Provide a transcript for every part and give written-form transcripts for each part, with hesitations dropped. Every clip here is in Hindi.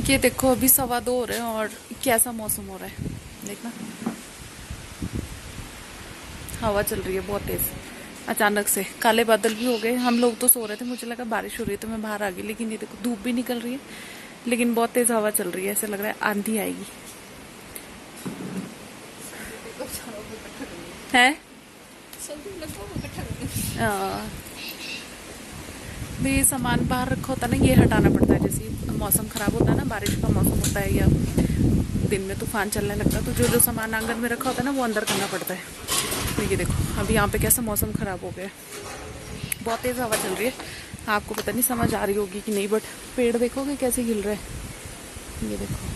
ये देखो अभी 2:15 हो रहे हैं और कैसा मौसम हो रहा है देखना। हवा चल रही है बहुत तेज। अचानक से काले बादल भी हो गए। हम लोग तो सो रहे थे, मुझे लगा बारिश हो रही है तो मैं बाहर आ गई, लेकिन ये देखो धूप भी निकल रही है, लेकिन बहुत तेज हवा चल रही है। ऐसे लग रहा है आंधी आएगी। है भी सामान बाहर रखा होता है ना, ये हटाना पड़ता है। जैसे मौसम खराब होता है ना, बारिश का मौसम होता है या दिन में तूफान चलने लगता है, तो जो जो सामान आंगन में रखा होता है ना वो अंदर करना पड़ता है। तो ये देखो अभी यहाँ पे कैसा मौसम खराब हो गया है, बहुत तेज हवा चल रही है। आपको पता नहीं समझ आ रही होगी कि नहीं, बट पेड़ देखोगे कैसे हिल रहे हैं। ये देखो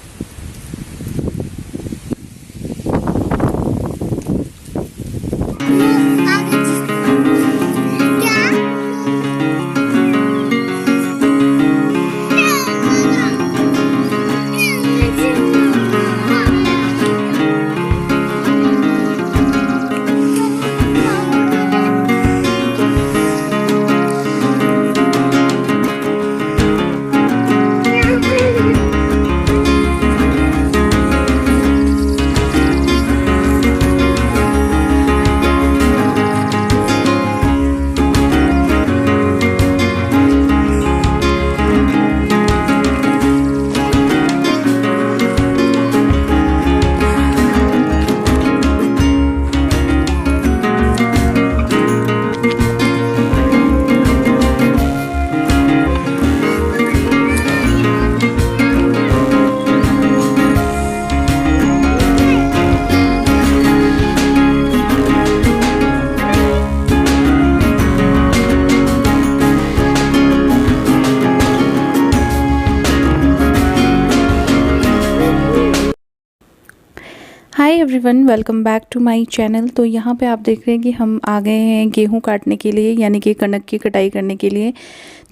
hi everyone, welcome back to my channel. तो यहाँ पे आप देख रहे हैं कि हम आ गए हैं गेहूं काटने के लिए, यानी कि कनक की कटाई करने के लिए।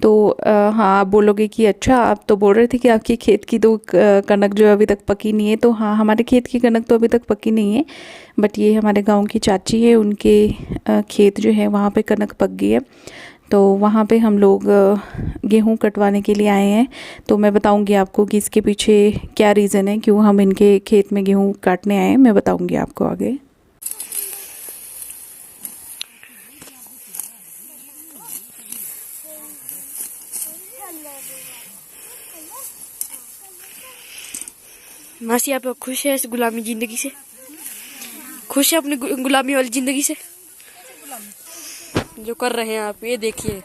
तो हाँ, आप बोलोगे कि अच्छा, आप तो बोल रहे थे कि आपके खेत की तो कनक जो अभी तक पकी नहीं है। तो हाँ, हमारे खेत की कनक तो अभी तक पकी नहीं है, बट ये हमारे गाँव की चाची है, उनके खेत जो है वहाँ पर कनक पक गई है। तो वहाँ पे हम लोग गेहूं कटवाने के लिए आए हैं। तो मैं बताऊंगी आपको कि इसके पीछे क्या रीज़न है, क्यों हम इनके खेत में गेहूं काटने आए हैं। मैं बताऊंगी आपको आगे। मासी, आप खुश है इस गुलामी जिंदगी से? खुश है अपनी गुलामी वाली जिंदगी से जो कर रहे हैं आप? ये देखिए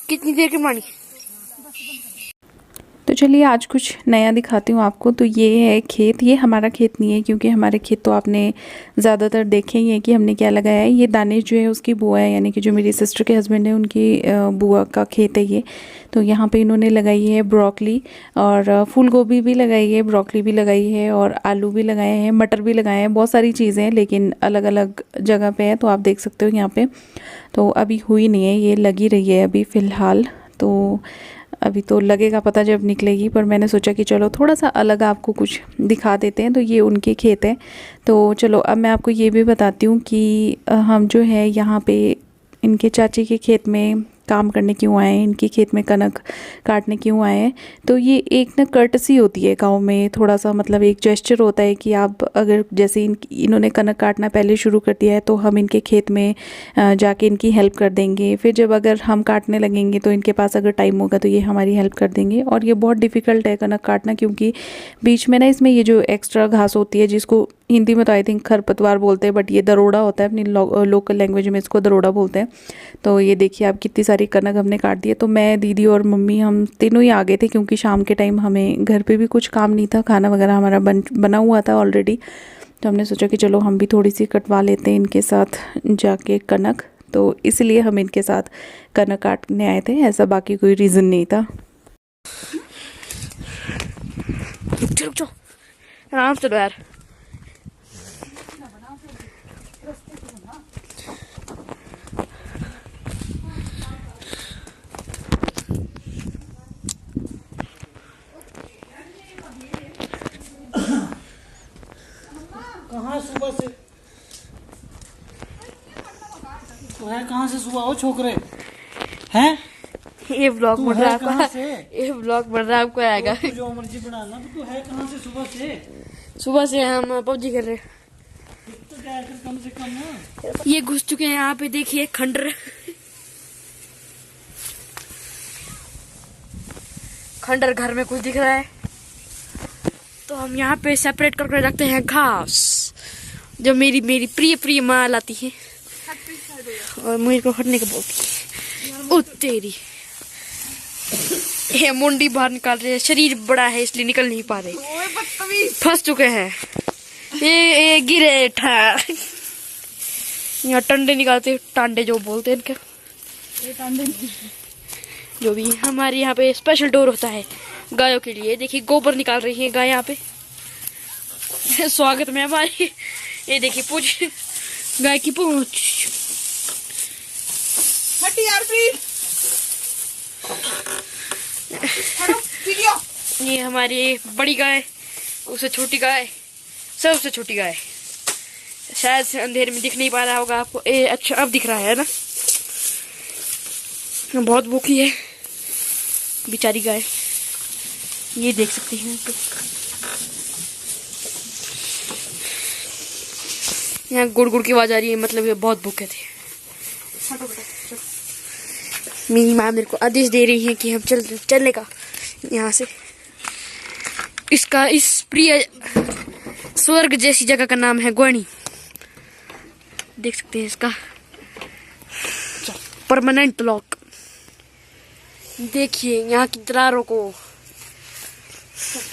कितनी देर की मानी। तो चलिए आज कुछ नया दिखाती हूँ आपको। तो ये है खेत, ये हमारा खेत नहीं है, क्योंकि हमारे खेत तो आपने ज़्यादातर देखे ही है कि हमने क्या लगाया है। ये दानिश जो है उसकी बुआ है, यानी कि जो मेरी सिस्टर के हस्बैंड है उनकी बुआ का खेत है ये। तो यहाँ पे इन्होंने लगाई है ब्रोकली, और फूल गोभी भी लगाई है, ब्रोकली भी लगाई है, और आलू भी लगाए हैं, मटर भी लगाए हैं। बहुत सारी चीज़ें हैं, लेकिन अलग अलग जगह पे है। तो आप देख सकते हो यहाँ पे तो अभी हुई नहीं है, ये लगी रही है अभी फ़िलहाल। तो अभी तो लगेगा पता जब निकलेगी, पर मैंने सोचा कि चलो थोड़ा सा अलग आपको कुछ दिखा देते हैं। तो ये उनके खेत है। तो चलो अब मैं आपको ये भी बताती हूँ कि हम जो है यहाँ पे इनके चाची के खेत में काम करने क्यों आए हैं, इनके खेत में कनक काटने क्यों आए हैं। तो ये एक ना कर्टसी होती है गांव में, थोड़ा सा मतलब एक जेस्चर होता है कि आप अगर जैसे इन्होंने कनक काटना पहले शुरू कर दिया है तो हम इनके खेत में जाके इनकी हेल्प कर देंगे। फिर जब अगर हम काटने लगेंगे तो इनके पास अगर टाइम होगा तो ये हमारी हेल्प कर देंगे। और ये बहुत डिफ़िकल्ट है कनक काटना, क्योंकि बीच में ना इसमें ये जो एक्स्ट्रा घास होती है, जिसको हिंदी में तो आई थिंक खरपतवार बोलते हैं, बट ये दरोड़ा होता है, अपनी लोकल लैंग्वेज में इसको दरोड़ा बोलते हैं। तो ये देखिए आप कितनी सारी कनक हमने काट दी है। तो मैं, दीदी और मम्मी, हम तीनों ही आ गए थे, क्योंकि शाम के टाइम हमें घर पे भी कुछ काम नहीं था, खाना वगैरह हमारा बना हुआ था ऑलरेडी। तो हमने सोचा कि चलो हम भी थोड़ी सी कटवा लेते हैं इनके साथ जाके कनक। तो इसलिए हम इनके साथ कनक काटने आए थे, ऐसा बाकी कोई रीज़न नहीं था। रुक जाओ, आराम से यार। कहाँ सुबह से तो है, कहाँ से सुबह हो छोकरे हैं? ये ब्लॉग तू बन है रहा है कहाँ आपका, से? ये ब्लॉग बन रहा है आपको आएगा। तू जो मर्जी बनाना, तू है कहाँ से सुबह से? सुबह से हम पबजी कर रहे हैं। तो क्या कर कम से कम ना। ये घुस चुके हैं यहाँ पे, देखिए खंडर। खंडर घर में कुछ दिख रहा है तो हम यहाँ पे सेपरेट करके रखते हैं घास, जो मेरी मेरी प्रिय प्रिय माँ लाती है और मुझे को हटने को बोलती है। ओ तेरी, ये मुंडी बाहर निकाल रहे हैं, शरीर बड़ा है इसलिए निकल नहीं पा रहे, फंस चुके हैं। ये गिरे ठा, यहाँ टंडे निकालते, टांडे जो बोलते हैं इनके, ये टांडे जो भी। हमारे यहाँ पे स्पेशल डोर होता है गायों के लिए। देखिए गोबर निकाल रही है गाय यहाँ पे, स्वागत में हमारी। ये देखिए पूछ गाय की पूछ। हटी यार प्लीज। हटो वीडियो। ये हमारी बड़ी गाय, उससे छोटी गाय, सबसे छोटी गाय। शायद से अंधेरे में दिख नहीं पा रहा होगा आपको। ए अच्छा अब दिख रहा है ना। बहुत भूखी है बेचारी गाय, ये देख सकते हैं तो। यहाँ गुड़ गुड़ की आवाज आ रही है, मतलब ये बहुत भूखे थे। मेरी माँ मेरे को आदेश दे रही है कि हम चलने का यहाँ से। इसका इस प्रिय स्वर्ग जैसी जगह का नाम है ग्वानी। देख सकते हैं इसका परमानेंट लॉक। देखिए यहाँ की दरारों को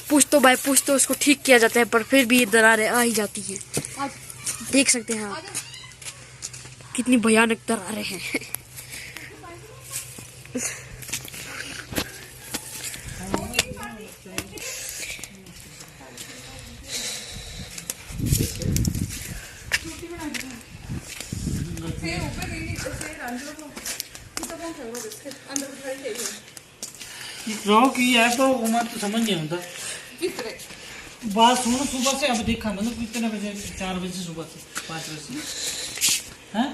पूछ तो उसको ठीक किया जाता है, पर फिर भी ये दरारें आ ही जाती हैं। देख सकते हैं आप कितनी भयानक दरारें हैं। रहो की है तो मैं तो समझ नहीं आता। बात सुनो, सुबह से अब देखा मतलब कितने बजे? 4 बजे से, सुबह से 5 बजे से हैं?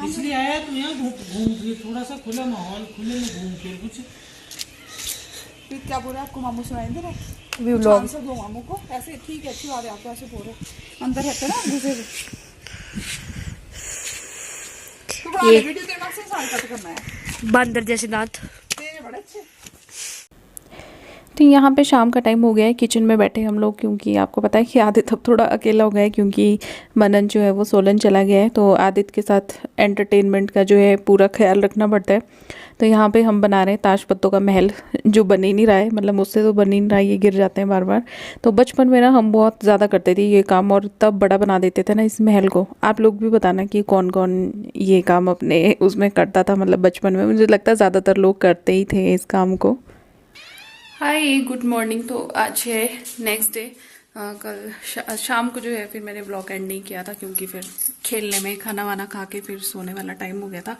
इसलिए आया तो यहाँ घूम फिर, थोड़ा सा खुला माहौल, खुले में घूम फिर कुछ। फिर क्या बोल रहे हैं आपको? मामू सुनाए दे रहे व्लॉग आंसर दो मामू को। ऐसे ठीक है, अच्छी बात है, आपको ऐसे बोल रहे अंदर रहते ना घुसे हुए। तू बना ले वीडियो, तेरे नाम से इंसान कट करना है। बंदर जैसे दांत। तेरे बड़े अच्छे। तो यहाँ पे शाम का टाइम हो गया है, किचन में बैठे हम लोग, क्योंकि आपको पता है कि आदित्य अब थोड़ा अकेला हो गया है, क्योंकि मनन जो है वो सोलन चला गया है। तो आदित्य के साथ एंटरटेनमेंट का जो है पूरा ख्याल रखना पड़ता है। तो यहाँ पे हम बना रहे हैं ताश पत्तों का महल, जो बन ही नहीं रहा है, मतलब मुझसे तो बन ही नहीं रहा है, ये गिर जाते हैं बार बार। तो बचपन में ना हम बहुत ज़्यादा करते थे ये काम, और तब बड़ा बना देते थे ना इस महल को। आप लोग भी बताना कि कौन कौन ये काम अपने उसमें करता था, मतलब बचपन में। मुझे लगता है ज़्यादातर लोग करते ही थे इस काम को। Hi good morning. तो आज है नेक्स्ट डे। कल शाम को जो है फिर मैंने ब्लॉग एंड नहीं किया था, क्योंकि फिर खेलने में खाना वाना खा के फिर सोने वाला टाइम हो गया था।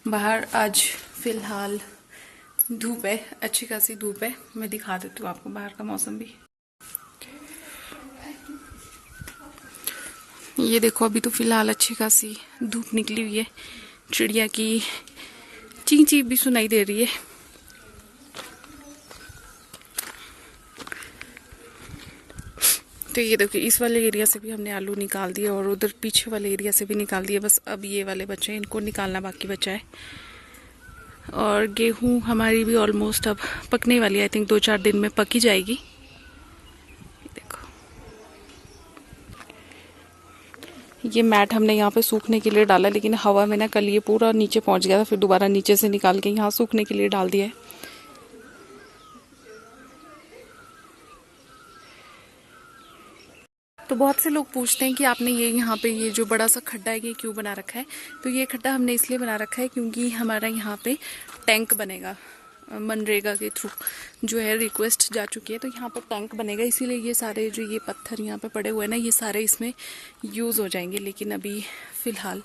बाहर आज फिलहाल धूप है, अच्छी खासी धूप है। मैं दिखा देती हूँ आपको बाहर का मौसम भी। ये देखो, अभी तो फिलहाल अच्छी खासी धूप निकली हुई है, चिड़िया की ची ची भी सुनाई दे रही है। तो ये देखिए, इस वाले एरिया से भी हमने आलू निकाल दिए और उधर पीछे वाले एरिया से भी निकाल दिए। बस अब ये वाले बचे हैं, इनको निकालना बाकी बचा है। और गेहूं हमारी भी ऑलमोस्ट अब पकने वाली है। आई थिंक 2-4 दिन में पक ही जाएगी। देखो, ये मैट हमने यहाँ पे सूखने के लिए डाला, लेकिन हवा में ना कल ये पूरा नीचे पहुँच गया था, फिर दोबारा नीचे से निकाल के यहाँ सूखने के लिए डाल दिया है। तो बहुत से लोग पूछते हैं कि आपने ये यहाँ पे ये जो बड़ा सा खड्डा है ये क्यों बना रखा है। तो ये खड्डा हमने इसलिए बना रखा है क्योंकि हमारा यहाँ पे टैंक बनेगा मनरेगा के थ्रू, जो है रिक्वेस्ट जा चुकी है। तो यहाँ पर टैंक बनेगा, इसीलिए ये सारे जो ये पत्थर यहाँ पे पड़े हुए हैं ना, ये सारे इसमें यूज़ हो जाएंगे। लेकिन अभी फ़िलहाल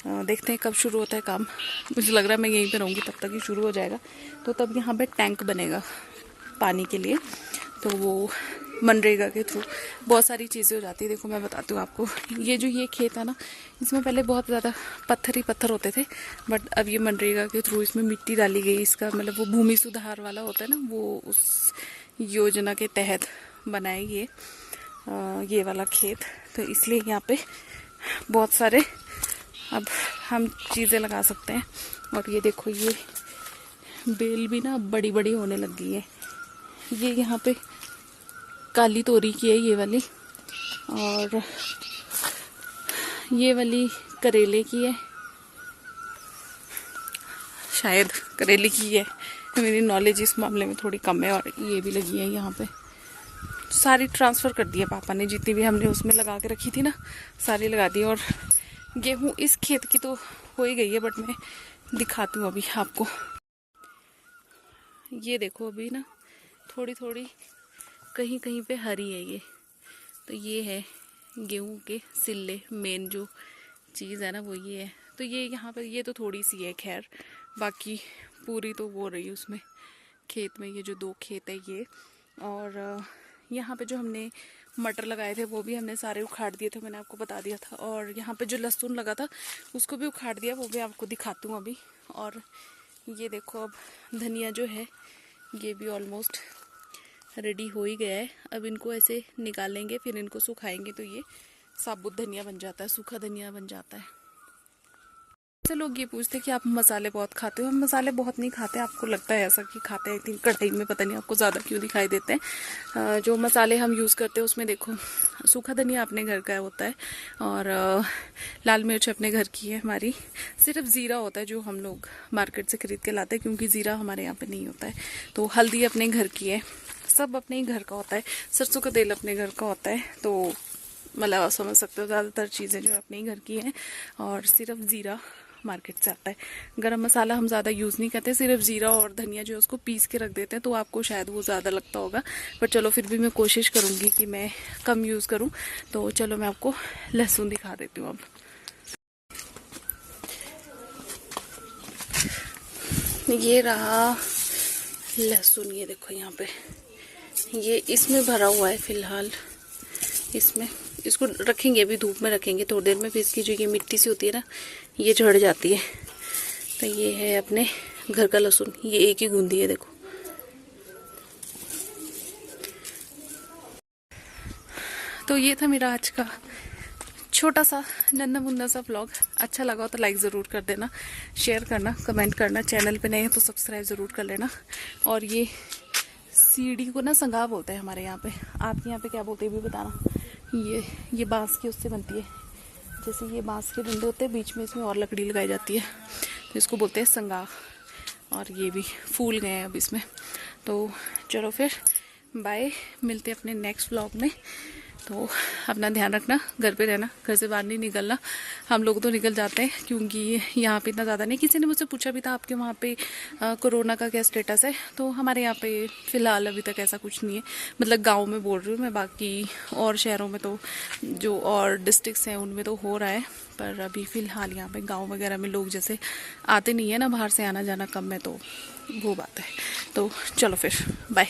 देखते हैं कब शुरू होता है काम। मुझे लग रहा है मैं यहीं पे रहूँगी तब तक ही शुरू हो जाएगा। तो तब यहाँ पे टैंक बनेगा पानी के लिए, तो वो मनरेगा के थ्रू बहुत सारी चीज़ें हो जाती है। देखो मैं बताती हूँ आपको, ये खेत है ना, इसमें पहले बहुत ज़्यादा पत्थर ही पत्थर होते थे, बट अब ये मनरेगा के थ्रू इसमें मिट्टी डाली गई। इसका मतलब वो भूमि सुधार वाला होता है ना, वो उस योजना के तहत बनाए ये वाला खेत। तो इसलिए यहाँ पे बहुत सारे अब हम चीज़ें लगा सकते हैं। और ये देखो, ये बेल भी ना बड़ी बड़ी होने लग गई है। ये यहाँ पे काली तोरी की है ये वाली, और ये वाली करेले की है, शायद करेले की है। मेरी नॉलेज इस मामले में थोड़ी कम है। और ये भी लगी है यहाँ पे, सारी ट्रांसफ़र कर दी है पापा ने, जितनी भी हमने उसमें लगा के रखी थी ना सारी लगा दी। और गेहूँ इस खेत की तो हो ही गई है, बट मैं दिखाती हूँ अभी आपको। ये देखो अभी ना थोड़ी थोड़ी कहीं कहीं पे हरी है ये। तो ये है गेहूं के सिल्ले, मेन जो चीज़ है ना वो ये है। तो ये यहाँ पर ये तो थोड़ी सी है, खैर बाकी पूरी तो वो रही उसमें खेत में। ये जो 2 खेत है ये, और यहाँ पे जो हमने मटर लगाए थे वो भी हमने सारे उखाड़ दिए थे, मैंने आपको बता दिया था। और यहाँ पे जो लहसुन लगा था उसको भी उखाड़ दिया, वो भी आपको दिखाती हूँ अभी। और ये देखो अब धनिया जो है ये भी ऑलमोस्ट रेडी हो ही गया है। अब इनको ऐसे निकालेंगे, फिर इनको सुखाएंगे, तो ये साबुत धनिया बन जाता है, सूखा धनिया बन जाता है। से लोग ये पूछते हैं कि आप मसाले बहुत खाते हो। हम मसाले बहुत नहीं खाते, आपको लगता है ऐसा कि खाते हैं, कढ़ाई में पता नहीं आपको ज़्यादा क्यों दिखाई देते हैं। जो मसाले हम यूज़ करते हैं उसमें देखो, सूखा धनिया अपने घर का होता है, और लाल मिर्च अपने घर की है हमारी। सिर्फ ज़ीरा होता है जो हम लोग मार्केट से ख़रीद के लाते हैं, क्योंकि ज़ीरा हमारे यहाँ पर नहीं होता है। तो हल्दी अपने घर की है, सब अपने ही घर का होता है। सरसों का तेल अपने घर का होता है। तो मतलब आप समझ सकते हो ज़्यादातर चीज़ें जो अपने ही घर की हैं, और सिर्फ ज़ीरा मार्केट से आता है। गरम मसाला हम ज़्यादा यूज़ नहीं करते, सिर्फ ज़ीरा और धनिया जो है उसको पीस के रख देते हैं। तो आपको शायद वो ज़्यादा लगता होगा, पर चलो फिर भी मैं कोशिश करूँगी कि मैं कम यूज़ करूँ। तो चलो मैं आपको लहसुन दिखा देती हूँ अब। ये रहा लहसुन, ये देखो यहाँ पे ये इसमें भरा हुआ है फिलहाल। इसमें इसको रखेंगे, अभी धूप में रखेंगे थोड़ी देर में, फिर इसकी जो ये मिट्टी सी होती है ना ये झड़ जाती है। तो ये है अपने घर का लहसुन, ये एक ही गूंदी है देखो। तो ये था मेरा आज का छोटा सा नन्ना मुन्ना सा व्लॉग। अच्छा लगा हो तो लाइक ज़रूर कर देना, शेयर करना, कमेंट करना। चैनल पे नए हैं तो सब्सक्राइब ज़रूर कर लेना। और ये सीढ़ी को ना संगा बोलते हैं हमारे यहाँ पे, आपके यहाँ पे क्या बोलते हैं भी बताना। ये बांस की उससे बनती है, जैसे ये बांस के डंडे होते हैं, बीच में इसमें और लकड़ी लगाई जाती है, तो इसको बोलते हैं संगा। और ये भी फूल गए हैं अब इसमें। तो चलो फिर बाय, मिलते हैं अपने नेक्स्ट व्लॉग में। तो अपना ध्यान रखना, घर पे रहना, घर से बाहर नहीं निकलना। हम लोग तो निकल जाते हैं क्योंकि यहाँ पे इतना ज़्यादा नहीं। किसी ने मुझसे पूछा भी था आपके वहाँ पे कोरोना का क्या स्टेटस है। तो हमारे यहाँ पे फ़िलहाल अभी तक ऐसा कुछ नहीं है, मतलब गांव में बोल रही हूँ मैं, बाकी और शहरों में तो जो और डिस्ट्रिक्ट्स हैं उनमें तो हो रहा है। पर अभी फ़िलहाल यहाँ पे गाँव वगैरह में लोग जैसे आते नहीं है ना, बाहर से आना जाना कम है, तो वो बात है। तो चलो फिर बाय।